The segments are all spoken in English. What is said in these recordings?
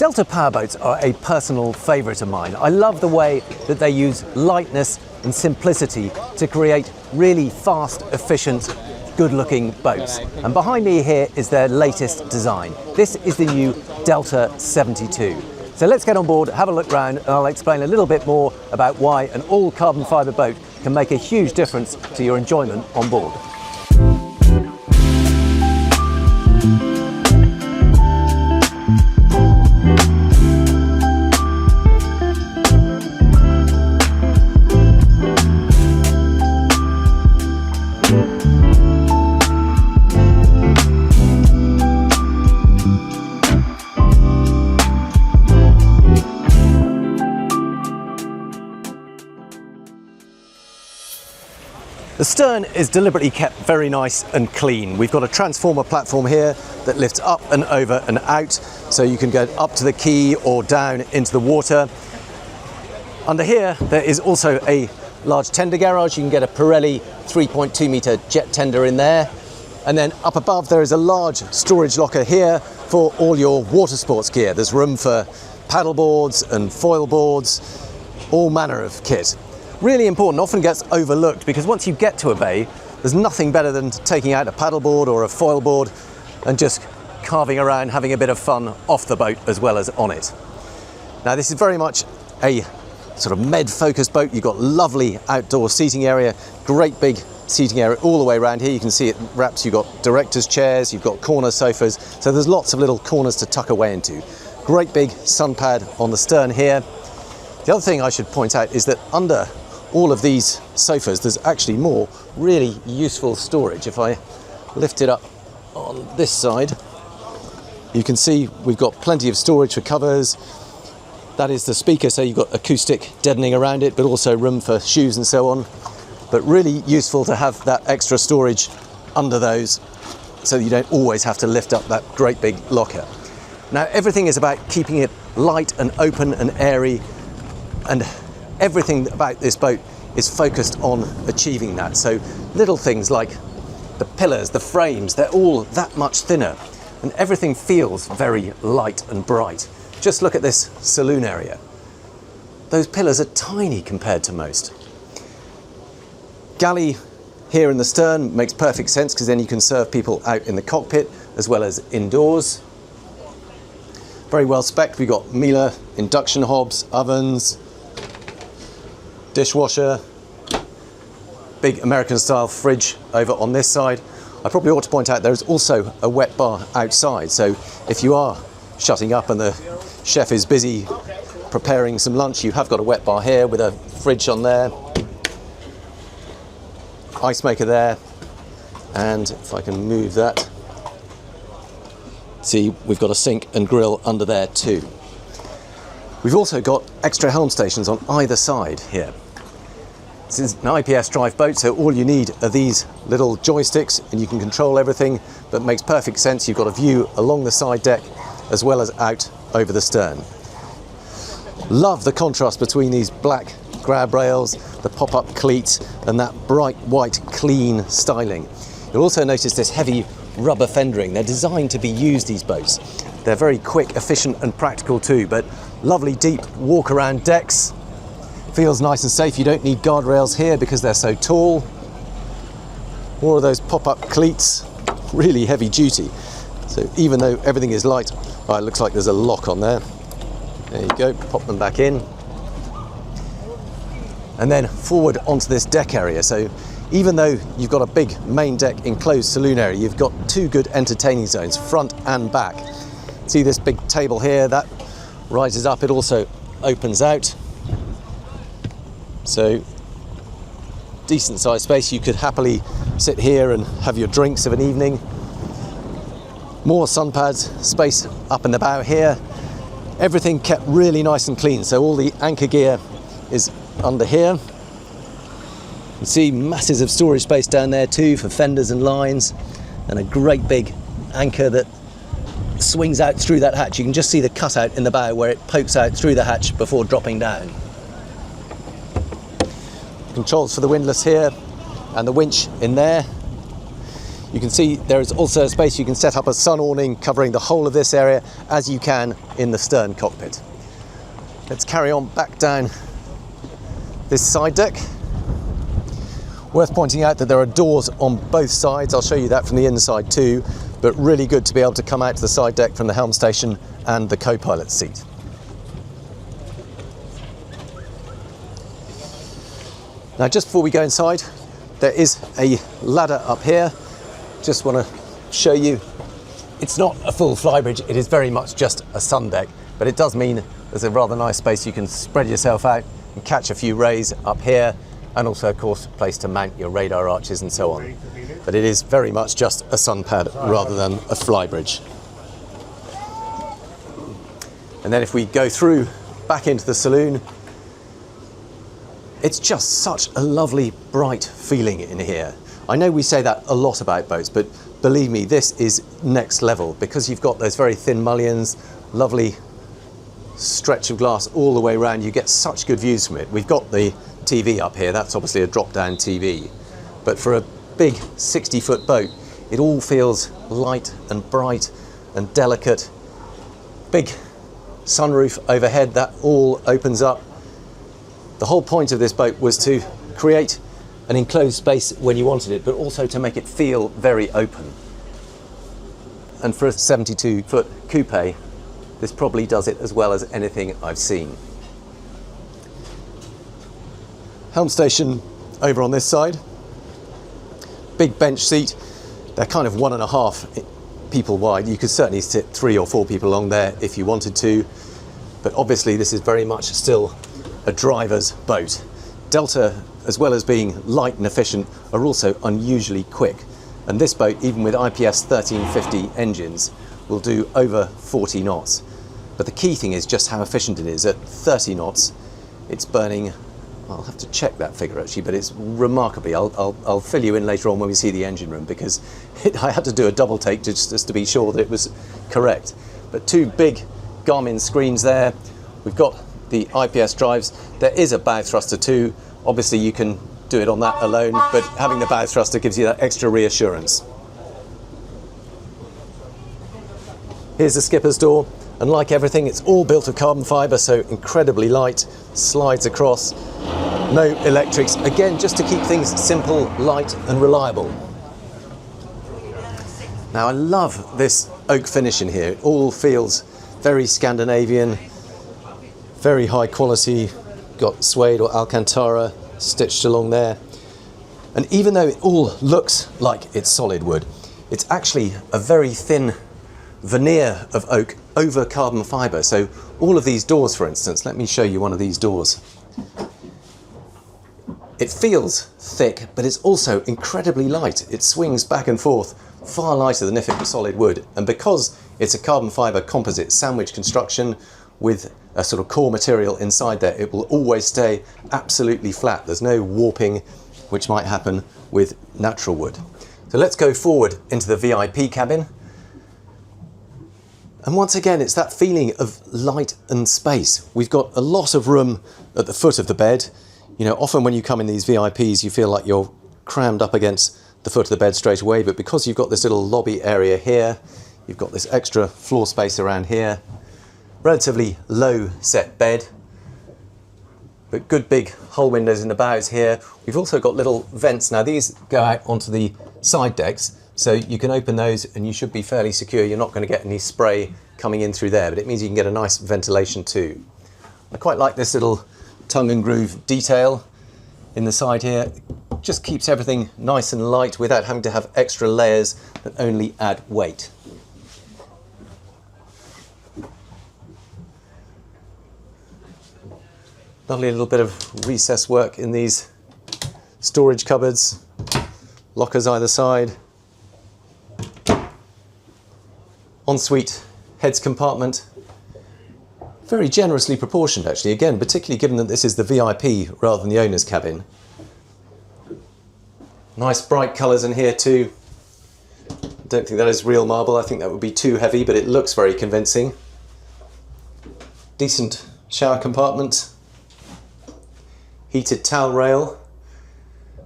Delta Powerboats are a personal favourite of mine. I love the way that they use lightness and simplicity to create really fast, efficient, good-looking boats. And behind me here is their latest design. This is the new Delta 72. So let's get on board, have a look round, and I'll explain a little bit more about why an all-carbon fibre boat can make a huge difference to your enjoyment on board. The stern is deliberately kept very nice and clean. We've got a transformer platform here that lifts up and over and out, so you can go up to the quay or down into the water. Under here, there is also a large tender garage. You can get a Pirelli 3.2 metre jet tender in there. And then up above, there is a large storage locker here for all your water sports gear. There's room for paddle boards and foil boards, all manner of kit. Really important, often gets overlooked, because once you get to a bay, there's nothing better than taking out a paddleboard or a foil board and just carving around, having a bit of fun off the boat as well as on it. Now, this is very much a sort of med-focused boat. You've got lovely outdoor seating area, great big seating area all the way around here. You can see it wraps. You've got director's chairs, you've got corner sofas, so there's lots of little corners to tuck away into. Great big sun pad on the stern here. The other thing I should point out is that under all of these sofas, there's actually more really useful storage. If I lift it up on this side, you can see we've got plenty of storage for covers. That is the speaker, so you've got acoustic deadening around it, but also room for shoes and so on. But really useful to have that extra storage under those, so you don't always have to lift up that great big locker. Now, everything is about keeping it light and open and airy, and everything about this boat is focused on achieving that. So little things like the pillars, the frames, they're all that much thinner, and everything feels very light and bright. Just look at this saloon area. Those pillars are tiny compared to most. Galley here in the stern makes perfect sense, because then you can serve people out in the cockpit as well as indoors. Very well spec'd. We've got Miele induction hobs, ovens, dishwasher, big American style fridge over on this side. I probably ought to point out there is also a wet bar outside, so if you are shutting up and the chef is busy preparing some lunch, you have got a wet bar here with a fridge on there, ice maker there, and if I can move that, see, we've got a sink and grill under there too. We've also got extra helm stations on either side here. This is an IPS drive boat, so all you need are these little joysticks and you can control everything. That makes perfect sense. You've got a view along the side deck as well as out over the stern. Love the contrast between these black grab rails, the pop-up cleats, and that bright white clean styling. You'll also notice this heavy rubber fendering. They're designed to be used, these boats. They're very quick, efficient and practical too, but lovely deep walk around decks. Feels nice and safe. You don't need guardrails here because they're so tall. More of those pop-up cleats, really heavy duty. So even though everything is light, oh, it looks like there's a lock on there. There you go, pop them back in. And then forward onto this deck area. So even though you've got a big main deck enclosed saloon area, you've got two good entertaining zones, front and back. See this big table here, that rises up, it also opens out. So decent sized space. You could happily sit here and have your drinks of an evening. More sun pads, space up in the bow here. Everything kept really nice and clean. So all the anchor gear is under here. You can see masses of storage space down there too for fenders and lines, and a great big anchor that swings out through that hatch. You can just see the cutout in the bow where it pokes out through the hatch before dropping down. Controls for the windlass here and the winch in there. You can see there is also a space you can set up a sun awning covering the whole of this area, as you can in the stern cockpit. Let's carry on back down this side deck. Worth pointing out that there are doors on both sides. I'll show you that from the inside too, but really good to be able to come out to the side deck from the helm station and the co-pilot seat. Now, just before we go inside, there is a ladder up here. Just want to show you, it's not a full flybridge, it is very much just a sun deck, but it does mean there's a rather nice space. You can spread yourself out and catch a few rays up here, and also, of course, a place to mount your radar arches and so on. But it is very much just a sun pad rather than a flybridge. And then if we go through back into the saloon, it's just such a lovely, bright feeling in here. I know we say that a lot about boats, but believe me, this is next level, because you've got those very thin mullions, lovely stretch of glass all the way around. You get such good views from it. We've got the TV up here, that's obviously a drop-down TV. But for a big 60-foot boat, it all feels light and bright and delicate. Big sunroof overhead, that all opens up. The whole point of this boat was to create an enclosed space when you wanted it, but also to make it feel very open. And for a 72-foot coupe, this probably does it as well as anything I've seen. Helm station over on this side. Big bench seat. They're kind of 1.5 people wide. You could certainly sit 3 or 4 people along there if you wanted to, but obviously this is very much still a driver's boat. Delta, as well as being light and efficient, are also unusually quick. And this boat, even with IPS 1350 engines, will do over 40 knots. But the key thing is just how efficient it is. At 30 knots, it's burning, I'll have to check that figure actually, but it's remarkably. I'll fill you in later on when we see the engine room, because I had to do a double take just to be sure that it was correct. But 2 big Garmin screens there. We've got the IPS drives. There is a bow thruster too. Obviously you can do it on that alone, but having the bow thruster gives you that extra reassurance. Here's the skipper's door, and like everything, it's all built of carbon fibre, so incredibly light, slides across, no electrics, again just to keep things simple, light and reliable. Now I love this oak finish in here. It all feels very Scandinavian, very high quality, got suede or Alcantara stitched along there. And even though it all looks like it's solid wood, it's actually a very thin veneer of oak over carbon fibre. So all of these doors, for instance, let me show you one of these doors. It feels thick, but it's also incredibly light. It swings back and forth, far lighter than if it was solid wood. And because it's a carbon fibre composite sandwich construction with a sort of core material inside there, it will always stay absolutely flat. There's no warping, which might happen with natural wood. So let's go forward into the VIP cabin. And once again, it's that feeling of light and space. We've got a lot of room at the foot of the bed. You know, often when you come in these VIPs, you feel like you're crammed up against the foot of the bed straight away, but because you've got this little lobby area here, you've got this extra floor space around here, relatively low set bed, but good big hull windows in the bows here. We've also got little vents. Now these go out onto the side decks, so you can open those and you should be fairly secure. You're not going to get any spray coming in through there, but it means you can get a nice ventilation too. I quite like this little tongue and groove detail in the side here. It just keeps everything nice and light without having to have extra layers that only add weight. Lovely little bit of recess work in these storage cupboards, lockers either side. Ensuite heads compartment, very generously proportioned actually, again, particularly given that this is the VIP rather than the owner's cabin. Nice bright colours in here too. Don't think that is real marble, I think that would be too heavy, but it looks very convincing. Decent shower compartment. Heated towel rail,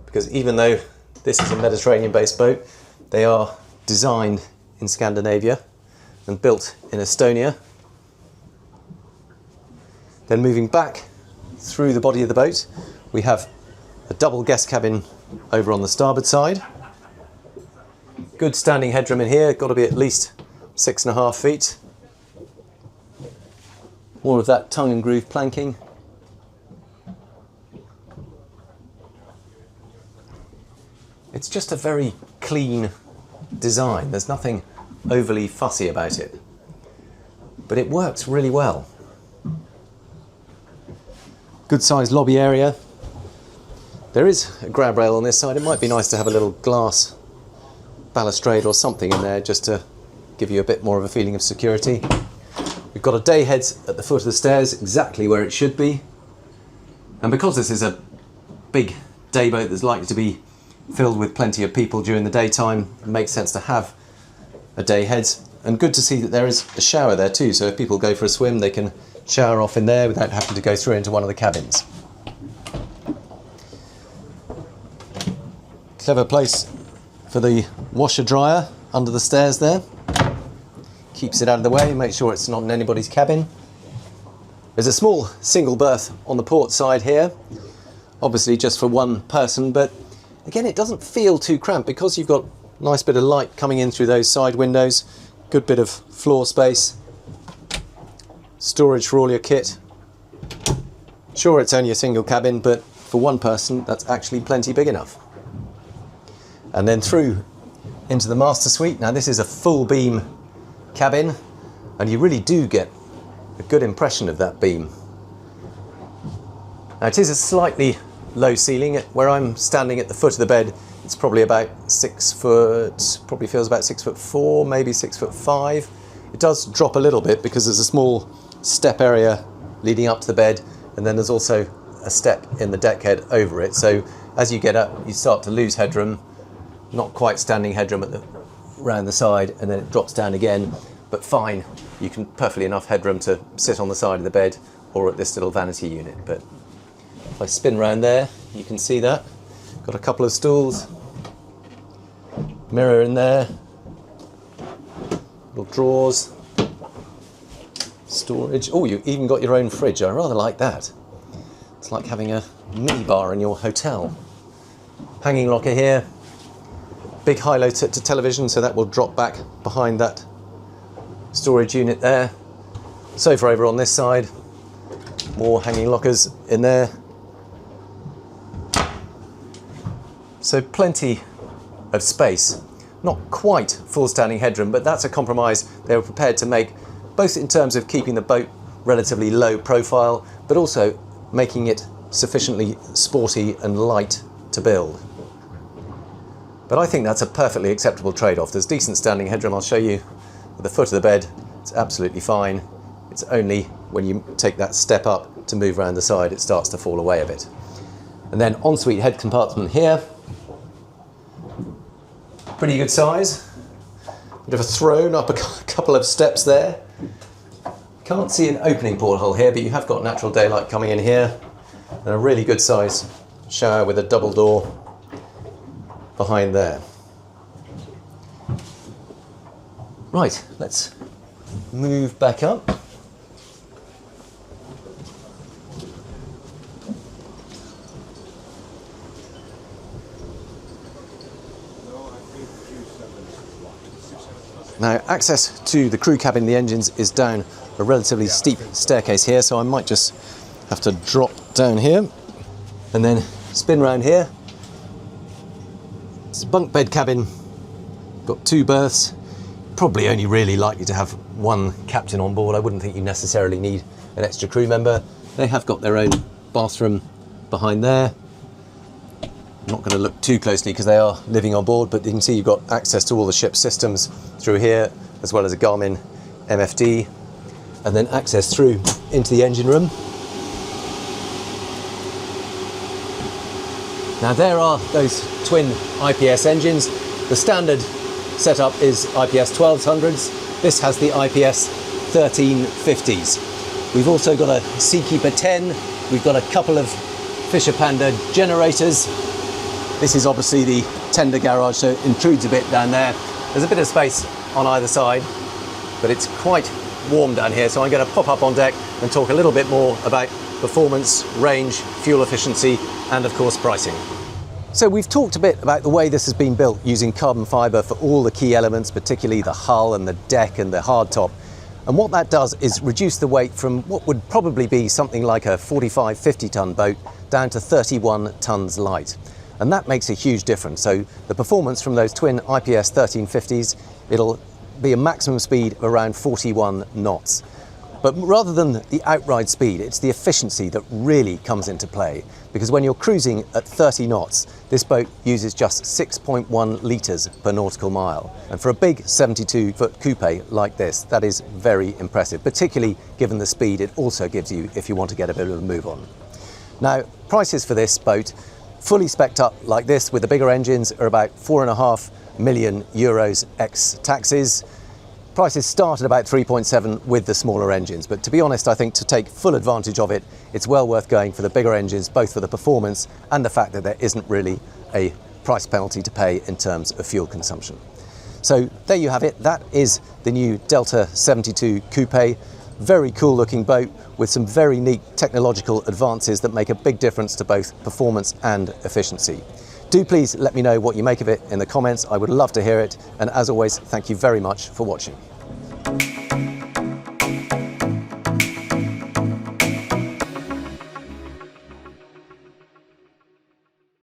because even though this is a Mediterranean-based boat, They are designed in Scandinavia and built in Estonia. Then moving back through the body of the boat, we have a double guest cabin over on the starboard side. Good standing headroom in here, got to be at least 6.5 feet. More of that tongue and groove planking. It's just a very clean design. There's nothing overly fussy about it, but it works really well. Good sized lobby area. There is a grab rail on this side. It might be nice to have a little glass balustrade or something in there just to give you a bit more of a feeling of security. We've got a day head at the foot of the stairs, exactly where it should be. And because this is a big day boat that's likely to be filled with plenty of people during the daytime, it makes sense to have a day head. And good to see that there is a shower there too, so if people go for a swim they can shower off in there without having to go through into one of the cabins. Clever place for the washer dryer under the stairs there. Keeps it out of the way, make sure it's not in anybody's cabin. There's a small single berth on the port side here, obviously just for one person, but again it doesn't feel too cramped because you've got a nice bit of light coming in through those side windows, good bit of floor space, storage for all your kit. Sure, it's only a single cabin, but for one person that's actually plenty big enough. And then through into the master suite. Now this is a full beam cabin and you really do get a good impression of that beam. Now it is a slightly low ceiling. Where I'm standing at the foot of the bed, it's probably about 6 foot, probably feels about 6'4", maybe 6'5". It does drop a little bit because there's a small step area leading up to the bed, and then there's also a step in the deck head over it. So as you get up, you start to lose headroom, not quite standing headroom around the side, and then it drops down again, but fine. You can perfectly enough headroom to sit on the side of the bed or at this little vanity unit. But if I spin around there, you can see that. Got a couple of stools, mirror in there, little drawers, storage. Oh, you even got your own fridge. I rather like that. It's like having a mini bar in your hotel. Hanging locker here, big high-low to television, so that will drop back behind that storage unit there. Sofa over on this side, more hanging lockers in there. So plenty of space. Not quite full standing headroom, but that's a compromise they were prepared to make, both in terms of keeping the boat relatively low profile, but also making it sufficiently sporty and light to build. But I think that's a perfectly acceptable trade-off. There's decent standing headroom. I'll show you at the foot of the bed. It's absolutely fine. It's only when you take that step up to move around the side it starts to fall away a bit. And then ensuite head compartment here. Pretty good size. Bit of a throne up a couple of steps there. Can't see an opening porthole here, but you have got natural daylight coming in here. And a really good size shower with a double door behind there. Right, let's move back up. Now, access to the crew cabin, the engines, is down a relatively steep staircase here, so I might just have to drop down here and then spin round here. It's a bunk bed cabin, got 2 berths, probably only really likely to have one captain on board. I wouldn't think you necessarily need an extra crew member. They have got their own bathroom behind there. I'm not going to look too closely because they are living on board, but you can see you've got access to all the ship's systems through here, as well as a Garmin MFD, and then access through into the engine room. Now there are those twin IPS engines. The standard setup is IPS 1200s. This has the IPS 1350s. We've also got a Seakeeper 10. We've got a couple of Fisher Panda generators. This is obviously the tender garage, so it intrudes a bit down there. There's a bit of space on either side, but it's quite warm down here, so I'm going to pop up on deck and talk a little bit more about performance, range, fuel efficiency, and of course pricing. So we've talked a bit about the way this has been built using carbon fibre for all the key elements, particularly the hull and the deck and the hardtop. And what that does is reduce the weight from what would probably be something like a 45, 50 tonne boat down to 31 tonnes light. And that makes a huge difference. So the performance from those twin IPS 1350s, it'll be a maximum speed of around 41 knots. But rather than the outride speed, it's the efficiency that really comes into play. Because when you're cruising at 30 knots, this boat uses just 6.1 litres per nautical mile. And for a big 72-foot coupe like this, that is very impressive, particularly given the speed it also gives you if you want to get a bit of a move on. Now, prices for this boat, fully spec'd up like this with the bigger engines, are about €4.5 million ex taxes. Prices start at about 3.7 with the smaller engines, but to be honest, I think to take full advantage of it, it's well worth going for the bigger engines, both for the performance and the fact that there isn't really a price penalty to pay in terms of fuel consumption. So there you have it. That is the new Delta 72 Coupé. Very cool looking boat with some very neat technological advances that make a big difference to both performance and efficiency. Do please let me know what you make of it in the comments. I would love to hear it. And as always, thank you very much for watching.